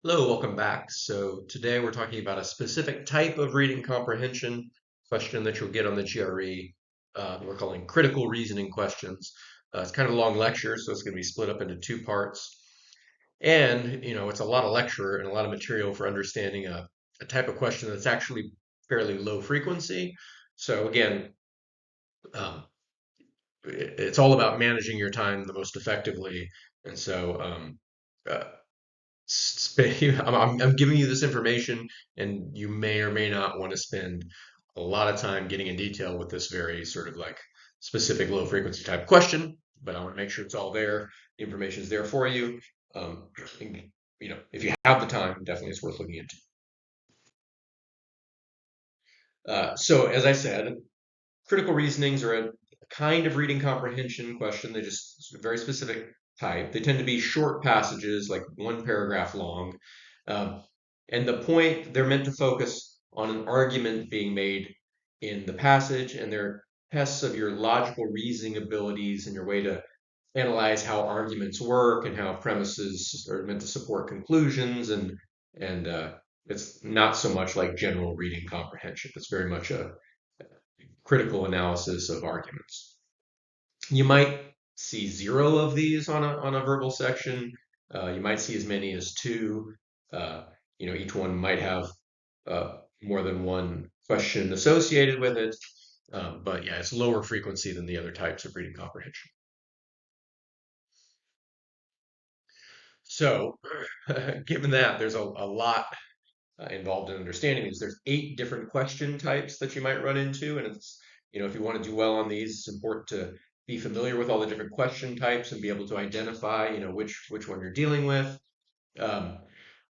Hello, welcome back. So today we're talking about a specific type of reading comprehension question that you'll get on the GRE. We're calling critical reasoning questions. It's kind of a long lecture, so it's going to be split up into two parts. And, it's a lot of lecture and a lot of material for understanding a type of question that's actually fairly low frequency. So again, um, it's all about managing your time the most effectively. And so uh, I'm giving you this information, and you may or may not want to spend a lot of time getting in detail with this very sort of like specific low frequency type question. But I want to make sure it's all there. The information is there for you. Um, and, if you have the time, definitely it's worth looking into. So, as I said, critical reasonings are a kind of reading comprehension question. They're just a very specific type. They tend to be short passages, like one paragraph long. Um, and the point, they're meant to focus on an argument being made in the passage, and they're tests of your logical reasoning abilities and your way to analyze how arguments work and how premises are meant to support conclusions. And it's not so much like general reading comprehension. It's very much a critical analysis of arguments. You might see zero of these on a verbal section. You might see as many as two. Uh, each one might have more than one question associated with it. But yeah, it's lower frequency than the other types of reading comprehension. So, given that there's a lot involved in understanding these, there's 8 different question types that you might run into, and it's if you want to do well on these, it's important to be familiar with all the different question types and be able to identify which one you're dealing with. Um,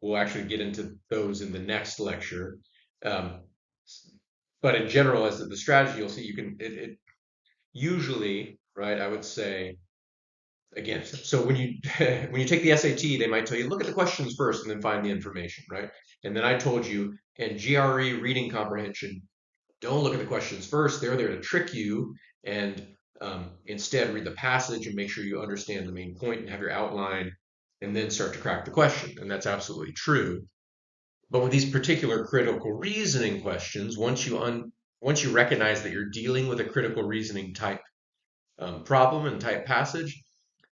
we'll actually get into those in the next lecture. Um, but in general, as the strategy, you'll see you can it usually, right? I would say again, so when you when you take the SAT, they might tell you look at the questions first and then find the information, right? And then I told you in GRE reading comprehension, don't look at the questions first. They're there to trick you, and instead read the passage and make sure you understand the main point and have your outline, and then start to crack the question. And that's absolutely true. But with these particular critical reasoning questions, once you recognize that you're dealing with a critical reasoning type problem and type passage,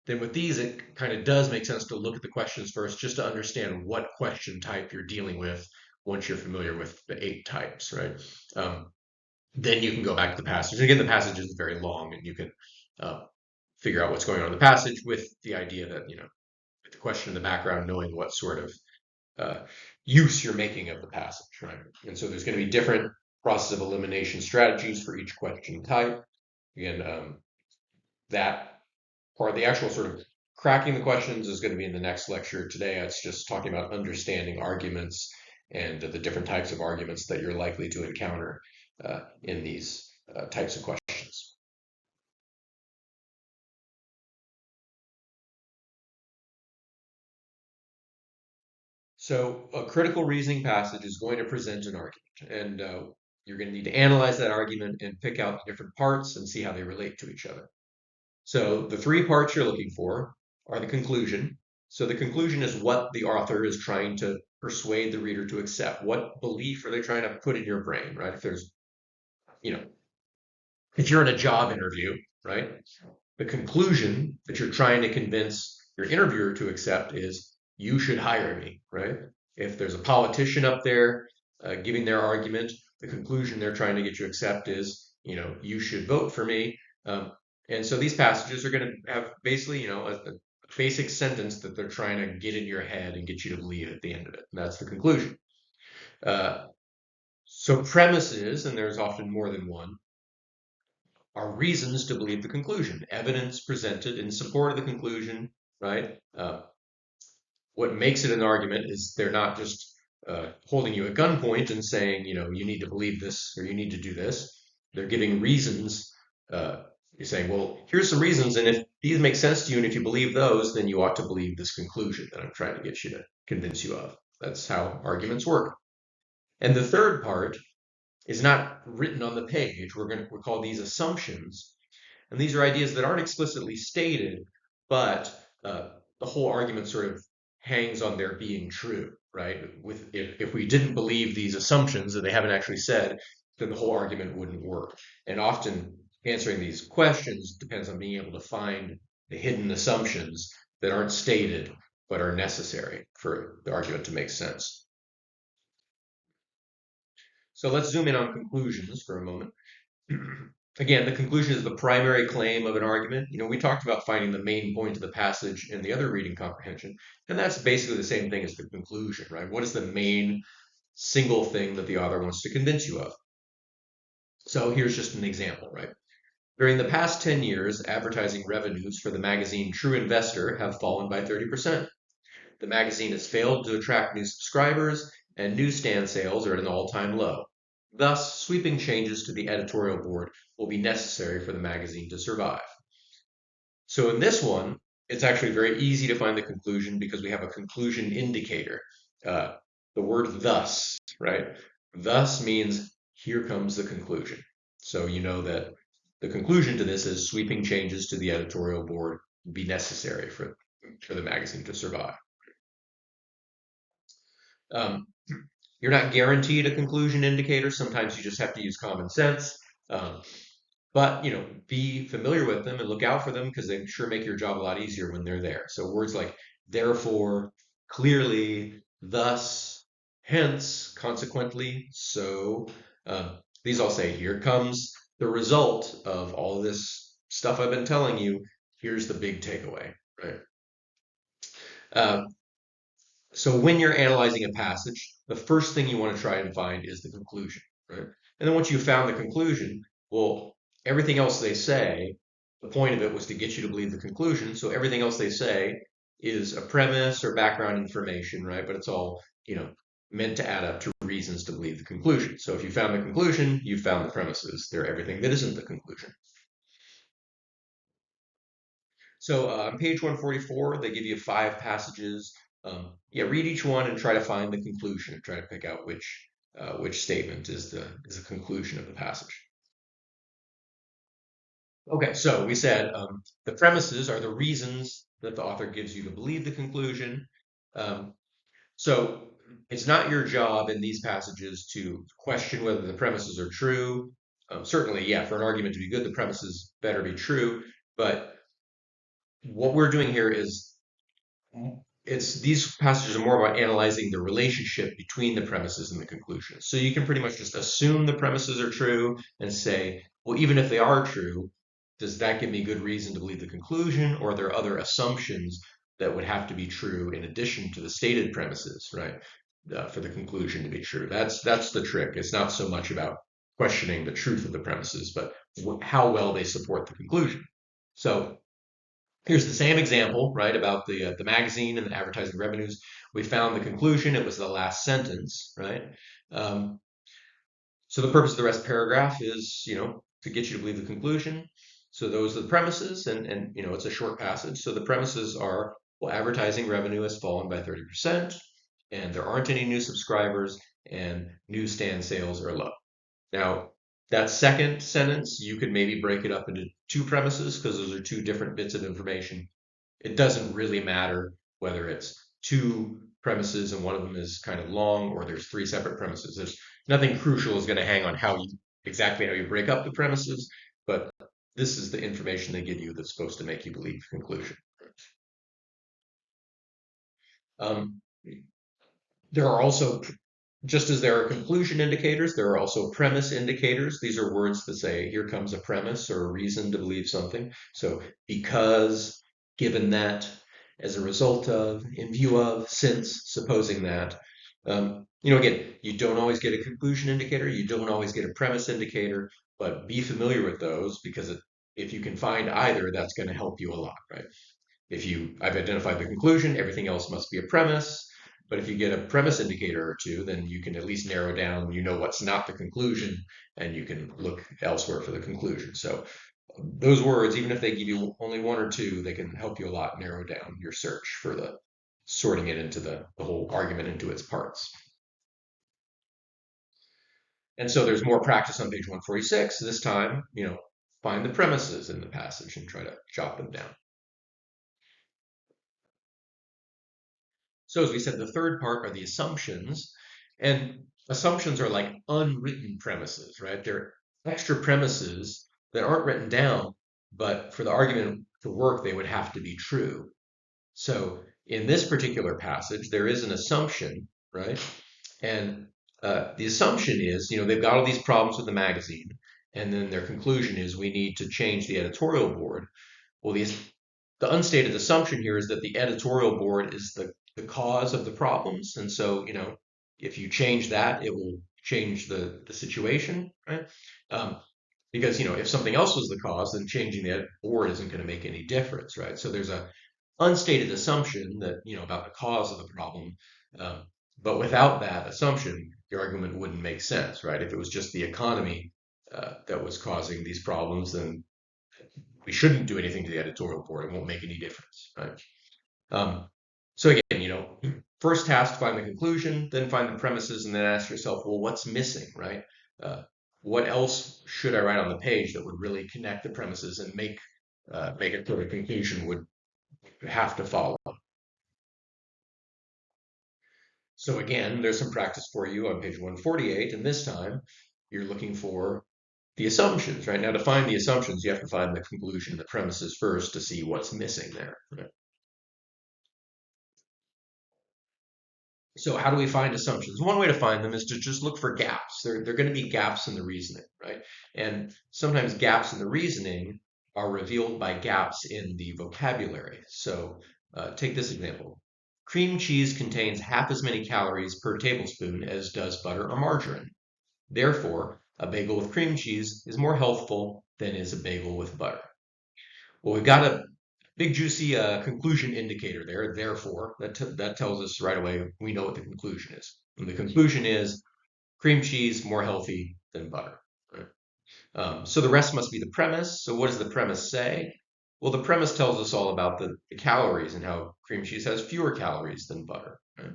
then with these, it kind of does make sense to look at the questions first just to understand what question type you're dealing with once you're familiar with the 8 types, right? Then you can go back to the passage. Again, the passage isn't very long, and you can uh, figure out what's going on in the passage with the idea that, with the question in the background, knowing what sort of uh, use you're making of the passage, right? And so there's going to be different process of elimination strategies for each question type. Again, that part, the actual sort of cracking the questions is going to be in the next lecture. Today, it's just talking about understanding arguments and the different types of arguments that you're likely to encounter in these types of questions. So a critical reasoning passage is going to present an argument, and you're going to need to analyze that argument and pick out the different parts and see how they relate to each other. So the 3 parts you're looking for are the conclusion. So the conclusion is what the author is trying to persuade the reader to accept. What belief are they trying to put in your brain, right? You know, if you're in a job interview, right? The conclusion that you're trying to convince your interviewer to accept is you should hire me, right? If there's a politician up there giving their argument, the conclusion they're trying to get you to accept is, you should vote for me. And so these passages are going to have basically, a basic sentence that they're trying to get in your head and get you to believe at the end of it. And that's the conclusion. Uh, so premises, and there's often more than one, are reasons to believe the conclusion, evidence presented in support of the conclusion, right? What makes it an argument is they're not just holding you at gunpoint and saying, you need to believe this or you need to do this. They're giving reasons. You're saying, well, here's some reasons, and if these make sense to you, and if you believe those, then you ought to believe this conclusion that I'm trying to get you to convince you of. That's how arguments work. And the third part is not written on the page. We're call these assumptions, and these are ideas that aren't explicitly stated, but the whole argument sort of hangs on their being true, right? If we didn't believe these assumptions that they haven't actually said, then the whole argument wouldn't work. And often answering these questions depends on being able to find the hidden assumptions that aren't stated but are necessary for the argument to make sense. So let's zoom in on conclusions for a moment. Again, the conclusion is the primary claim of an argument. We talked about finding the main point of the passage in the other reading comprehension, and that's basically the same thing as the conclusion, right? What is the main single thing that the author wants to convince you of? So here's just an example, right? During the past 10 years, advertising revenues for the magazine True Investor have fallen by 30%. The magazine has failed to attract new subscribers, and newsstand sales are at an all-time low. Thus, sweeping changes to the editorial board will be necessary for the magazine to survive. So in this one, it's actually very easy to find the conclusion because we have a conclusion indicator. Uh, the word thus, right? Thus means here comes the conclusion. So you know that the conclusion to this is sweeping changes to the editorial board will be necessary for the magazine to survive. Um, you're not guaranteed a conclusion indicator. Sometimes you just have to use common sense. Um, but be familiar with them and look out for them because they sure make your job a lot easier when they're there. So words like therefore, clearly, thus, hence, consequently, so. These all say here comes the result of all this stuff I've been telling you. Here's the big takeaway, right? Uh, so when you're analyzing a passage, the first thing you want to try and find is the conclusion, right? And then once you've found the conclusion, well, everything else they say, the point of it was to get you to believe the conclusion. So everything else they say is a premise or background information, right? But it's all, meant to add up to reasons to believe the conclusion. So if you found the conclusion, you found the premises. They're everything that isn't the conclusion. So on page 144, they give you 5 passages. Yeah, read each one and try to find the conclusion. Try to pick out which statement is the conclusion of the passage. Okay, so we said the premises are the reasons that the author gives you to believe the conclusion. Um, so it's not your job in these passages to question whether the premises are true. Certainly, yeah, for an argument to be good, the premises better be true. But what we're doing here is it's these passages are more about analyzing the relationship between the premises and the conclusion. So you can pretty much just assume the premises are true and say, well, even if they are true, does that give me good reason to believe the conclusion, or are there other assumptions that would have to be true in addition to the stated premises, right? For the conclusion to be true. That's the trick. It's not so much about questioning the truth of the premises, but how well they support the conclusion. So here's the same example, right, about the magazine and the advertising revenues. We found the conclusion. It was the last sentence, right? Um, so the purpose of the rest paragraph is, to get you to believe the conclusion. So those are the premises, and it's a short passage. So the premises are, well, advertising revenue has fallen by 30%, and there aren't any new subscribers, and newsstand sales are low. Now, that second sentence, you could maybe break it up into 2 premises because those are 2 different bits of information. It doesn't really matter whether it's 2 premises and one of them is kind of long, or there's 3 separate premises. There's nothing crucial is going to hang on exactly how you break up the premises, but this is the information they give you that's supposed to make you believe the conclusion. Um, there are also, just as there are conclusion indicators, there are also premise indicators. These are words that say, here comes a premise or a reason to believe something. So because, given that, as a result of, in view of, since, supposing that. Again, you don't always get a conclusion indicator, you don't always get a premise indicator, but be familiar with those because if you can find either, that's going to help you a lot, right? I've identified the conclusion, everything else must be a premise. But if you get a premise indicator or 2, then you can at least narrow down, what's not the conclusion, and you can look elsewhere for the conclusion. So those words, even if they give you only 1 or 2, they can help you a lot narrow down your search for the sorting it into the whole argument into its parts. And so there's more practice on page 146. This time, find the premises in the passage and try to jot them down. So as we said, the third part are the assumptions, and assumptions are like unwritten premises, right? They're extra premises that aren't written down, but for the argument to work, they would have to be true. So in this particular passage, there is an assumption, right? And the assumption is, they've got all these problems with the magazine, and then their conclusion is we need to change the editorial board. Well, the unstated assumption here is that the editorial board is the cause of the problems. And so, if you change that, it will change the situation, right? Um, because, if something else was the cause, then changing the board isn't going to make any difference, right? So there's a unstated assumption that, about the cause of the problem. Um, but without that assumption, your argument wouldn't make sense, right? If it was just the economy that was causing these problems, then we shouldn't do anything to the editorial board. It won't make any difference, right? Um, so again, first task, find the conclusion, then find the premises, and then ask yourself, well, what's missing, right? Uh, what else should I write on the page that would really connect the premises and make it so the conclusion would have to follow? So again, there's some practice for you on page 148, and this time you're looking for the assumptions, right? Now to find the assumptions, you have to find the conclusion, the premises first to see what's missing there, right? So how do we find assumptions? One way to find them is to just look for gaps. They're going to be gaps in the reasoning, right? And sometimes gaps in the reasoning are revealed by gaps in the vocabulary. So take this example. Cream cheese contains half as many calories per tablespoon as does butter or margarine. Therefore, a bagel with cream cheese is more healthful than is a bagel with butter. Well, we've got a big juicy conclusion indicator there. Therefore, that tells us right away we know what the conclusion is. And the conclusion is cream cheese more healthy than butter. Right? So the rest must be the premise. So what does the premise say? Well, the premise tells us all about the calories and how cream cheese has fewer calories than butter. Right?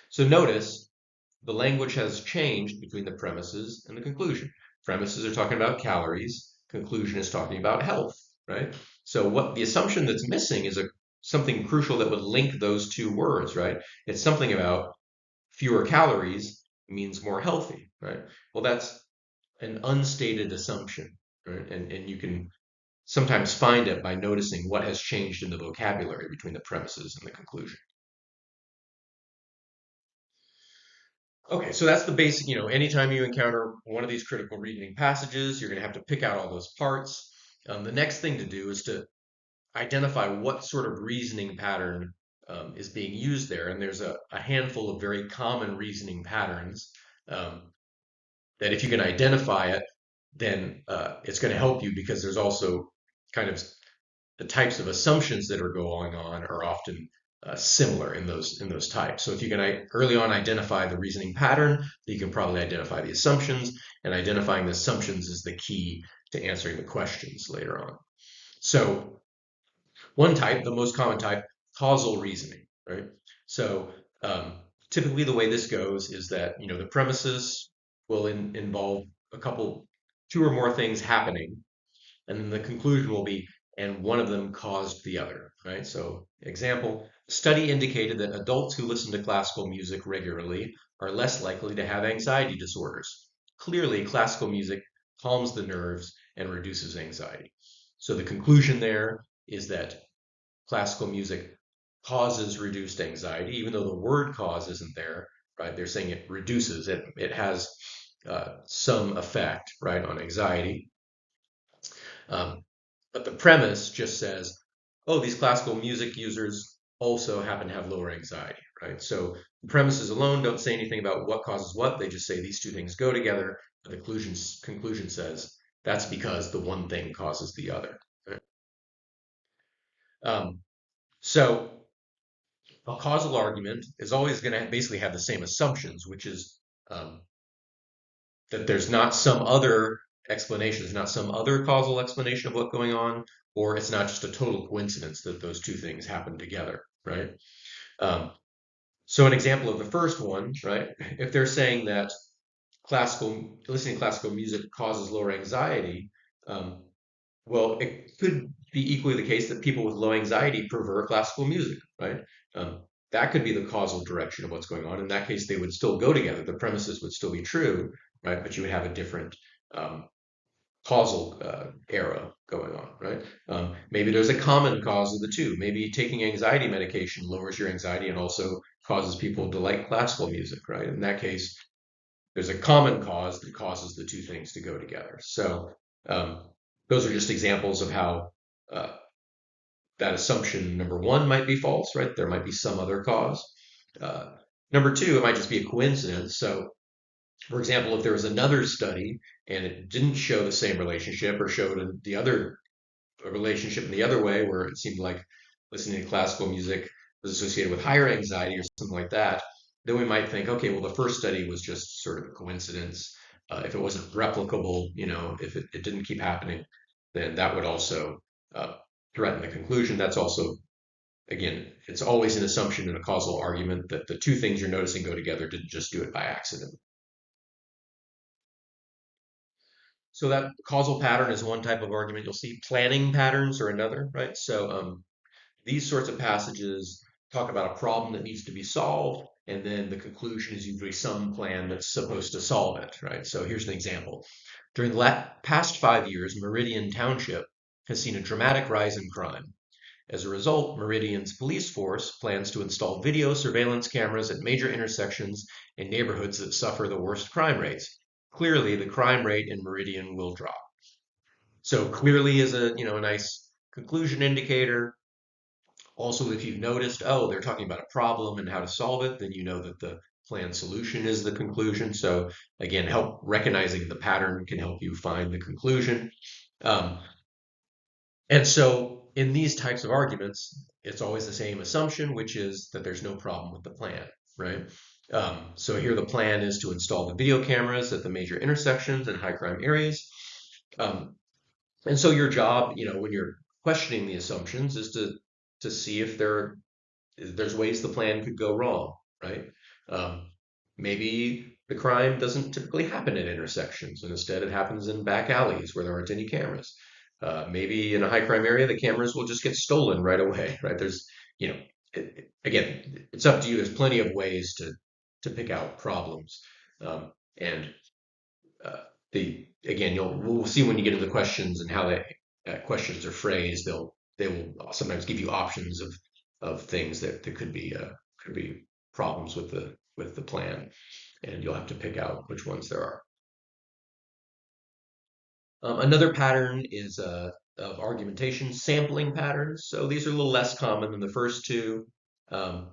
So notice the language has changed between the premises and the conclusion. Premises are talking about calories, conclusion is talking about health, right? So what the assumption that's missing is something crucial that would link those two words, right? It's something about fewer calories means more healthy, right? Well, that's an unstated assumption, right? And you can sometimes find it by noticing what has changed in the vocabulary between the premises and the conclusion. Okay, so that's the basic, anytime you encounter one of these critical reasoning passages, you're going to have to pick out all those parts. The next thing to do is to identify what sort of reasoning pattern is being used there. And there's a handful of very common reasoning patterns um, that if you can identify it, then it's going to help you because there's also kind of the types of assumptions that are going on are often similar in those types. So if you can early on identify the reasoning pattern, you can probably identify the assumptions, and identifying the assumptions is the key to answering the questions later on. So one type, the most common type, causal reasoning, right? So typically the way this goes is that the premises will involve two or more things happening, and then the conclusion will be, and one of them caused the other, right? So, example, study indicated that adults who listen to classical music regularly are less likely to have anxiety disorders. Clearly, classical music calms the nerves and reduces anxiety. So the conclusion there is that classical music causes reduced anxiety, even though the word cause isn't there, right? They're saying it reduces it. It has some effect, right, on anxiety. Um, but the premise just says, oh, these classical music users also happen to have lower anxiety, right? So the premises alone don't say anything about what causes what. They just say these two things go together. The conclusion says that's because the one thing causes the other. Right? Um, so a causal argument is always going to basically have the same assumptions, which is um, that there's not some other explanation, there's not some other causal explanation of what's going on, or it's not just a total coincidence that those two things happen together, right? Um, so an example of the first one, right? If they're saying that listening to classical music causes lower anxiety, um, well, it could be equally the case that people with low anxiety prefer classical music, right? Um, that could be the causal direction of what's going on. In that case, they would still go together. The premises would still be true, right? But you would have a different um, causal arrow going on, right? Maybe there's a common cause of the two. Maybe taking anxiety medication lowers your anxiety and also causes people to like classical music, right? In that case, there's a common cause that causes the two things to go together. So um, those are just examples of how uh, that assumption number one might be false, right? There might be some other cause. Uh, Number two, it might just be a coincidence. So, for example, if there was another study and it didn't show the same relationship or showed the other a relationship in the other way, where it seemed like listening to classical music was associated with higher anxiety or something like that, then we might think, okay, well, the first study was just sort of a coincidence. If it wasn't replicable, if it didn't keep happening, then that would also uh, threaten the conclusion. That's also, again, it's always an assumption in a causal argument that the two things you're noticing go together, didn't just do it by accident. So that causal pattern is one type of argument. You'll see planning patterns are another, right? So these sorts of passages talk about a problem that needs to be solved, and then the conclusion is usually some plan that's supposed to solve it, right? So here's an example. During the past 5 years, Meridian Township has seen a dramatic rise in crime. As a result, Meridian's police force plans to install video surveillance cameras at major intersections in neighborhoods that suffer the worst crime rates. Clearly, the crime rate in Meridian will drop. So clearly is a nice conclusion indicator. Also, if you've noticed, oh, they're talking about a problem and how to solve it, then you know that the planned solution is the conclusion. So again, help recognizing the pattern can help you find the conclusion. Um, and so in these types of arguments, it's always the same assumption, which is that there's no problem with the plan, right? So here the plan is to install the video cameras at the major intersections and high crime areas. Um, and so your job, when you're questioning the assumptions, is to see if there's ways the plan could go wrong, right? Um, Maybe the crime doesn't typically happen at intersections, and instead it happens in back alleys where there aren't any cameras. Maybe in a high crime area, the cameras will just get stolen right away, right? You know, again, it's up to you. There's plenty of ways to pick out problems, and uh, we'll see when you get into the questions and how questions are phrased. They will sometimes give you options of things that could be problems with the plan, and you'll have to pick out which ones there are. Another pattern is of argumentation sampling patterns. So these are a little less common than the first two. Um,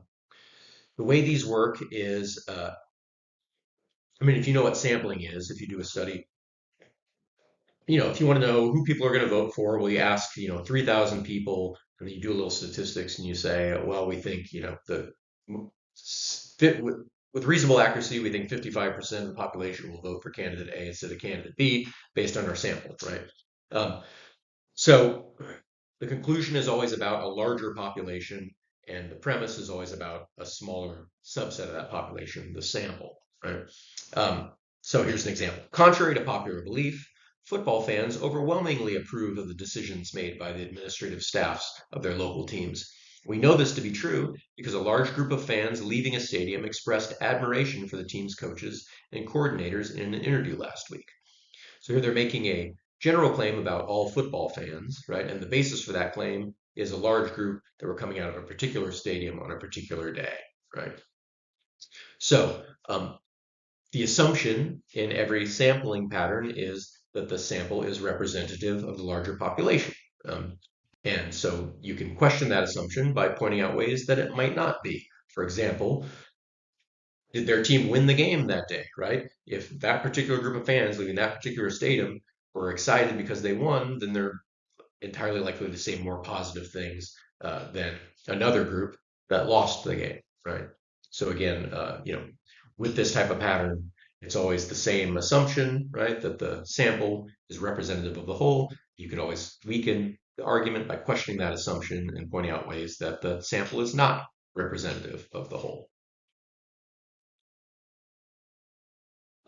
the way these work is, if you know what sampling is, if you do a study, if you want to know who people are going to vote for, well, you ask, 3,000 people, and then you do a little statistics and you say, well, we think, the fit with reasonable accuracy, we think 55% of the population will vote for candidate A instead of candidate B based on our sample, right? Um, so the conclusion is always about a larger population, and the premise is always about a smaller subset of that population, the sample, right? So here's an example. Contrary to popular belief, football fans overwhelmingly approve of the decisions made by the administrative staffs of their local teams. We know this to be true because a large group of fans leaving a stadium expressed admiration for the team's coaches and coordinators in an interview last week. So here they're making a general claim about all football fans, right? And the basis for that claim is a large group that were coming out of a particular stadium on a particular day, right? So the assumption in every sampling pattern is that the sample is representative of the larger population. And so you can question that assumption by pointing out ways that it might not be. For example, did their team win the game that day, right? If that particular group of fans leaving that particular stadium were excited because they won, then they're entirely likely to say more positive things than another group that lost the game, right? So again, with this type of pattern, it's always the same assumption, right? That the sample is representative of the whole. You could always weaken the argument by questioning that assumption and pointing out ways that the sample is not representative of the whole.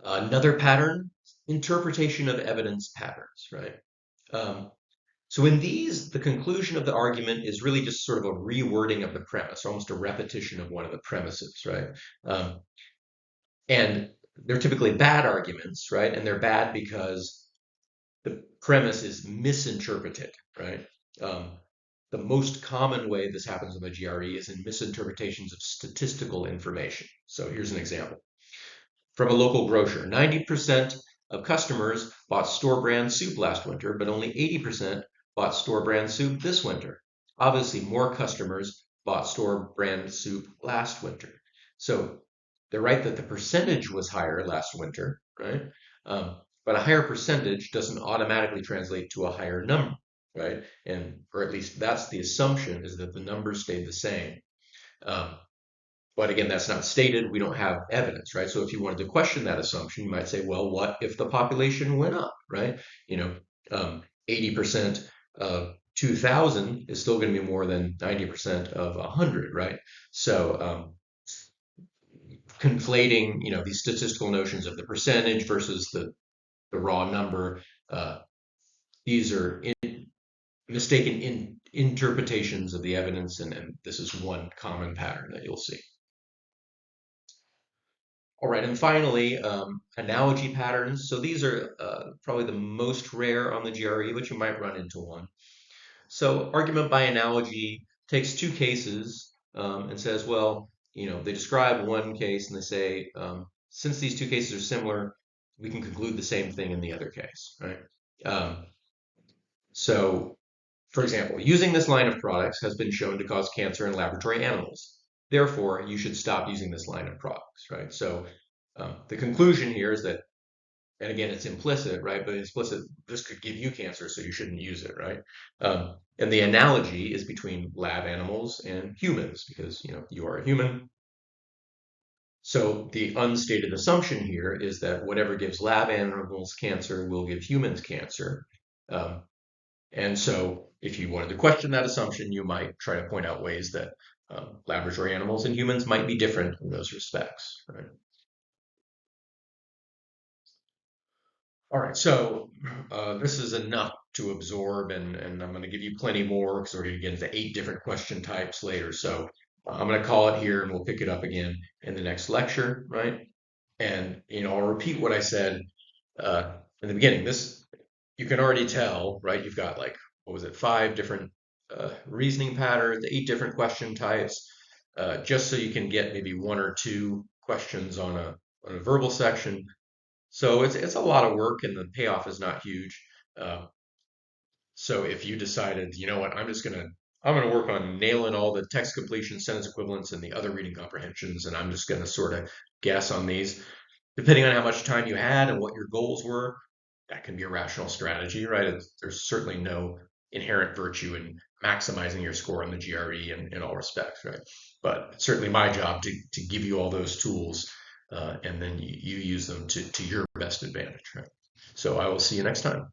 Another pattern, interpretation of evidence patterns, right? Um, So in these, the conclusion of the argument is really just sort of a rewording of the premise, almost a repetition of one of the premises, right? Um, and they're typically bad arguments, right? And they're bad because the premise is misinterpreted, right? Um, the most common way this happens in the GRE is in misinterpretations of statistical information. So here's an example from a local grocer. 90% of customers bought store brand soup last winter, but only 80% bought store brand soup this winter. Obviously, more customers bought store brand soup last winter. So they're right that the percentage was higher last winter, right? But a higher percentage doesn't automatically translate to a higher number, right? And or at least that's the assumption is that the numbers stayed the same. Um, but again, that's not stated. We don't have evidence, right? So if you wanted to question that assumption, you might say, well, what if the population went up, right? 80% of 2,000 is still going to be more than 90% of 100, right? So conflating, these statistical notions of the percentage versus the raw number, these are mistaken interpretations of the evidence, and this is one common pattern that you'll see. All right, and finally, analogy patterns. So these are probably the most rare on the GRE, but you might run into one. So argument by analogy takes two cases and says, well, they describe one case and they say, since these two cases are similar, we can conclude the same thing in the other case, right? So, for example, using this line of products has been shown to cause cancer in laboratory animals. Therefore, you should stop using this line of products, right? So the conclusion here is that, and again, it's implicit, right? But implicit, this could give you cancer, so you shouldn't use it, right? And the analogy is between lab animals and humans, because you are a human. So the unstated assumption here is that whatever gives lab animals cancer will give humans cancer. And so if you wanted to question that assumption, you might try to point out ways that laboratory animals and humans might be different in those respects, right? All right, so this is enough to absorb, and I'm going to give you plenty more because we're going to get into 8 different question types later. So I'm going to call it here, and we'll pick it up again in the next lecture, right? And I'll repeat what I said in the beginning. This you can already tell, right? You've got like what was it, 5 different reasoning patterns, 8 different question types, just so you can get maybe 1 or 2 questions on a verbal section. So it's a lot of work, and the payoff is not huge. Uh, so if you decided, you know what, I'm gonna work on nailing all the text completion, sentence equivalents, and the other reading comprehensions, and I'm just gonna sort of guess on these, depending on how much time you had and what your goals were, that can be a rational strategy, right? There's certainly no inherent virtue in maximizing your score on the GRE in all respects, right? But it's certainly my job to give you all those tools, and then you use them to your best advantage, right? So I will see you next time.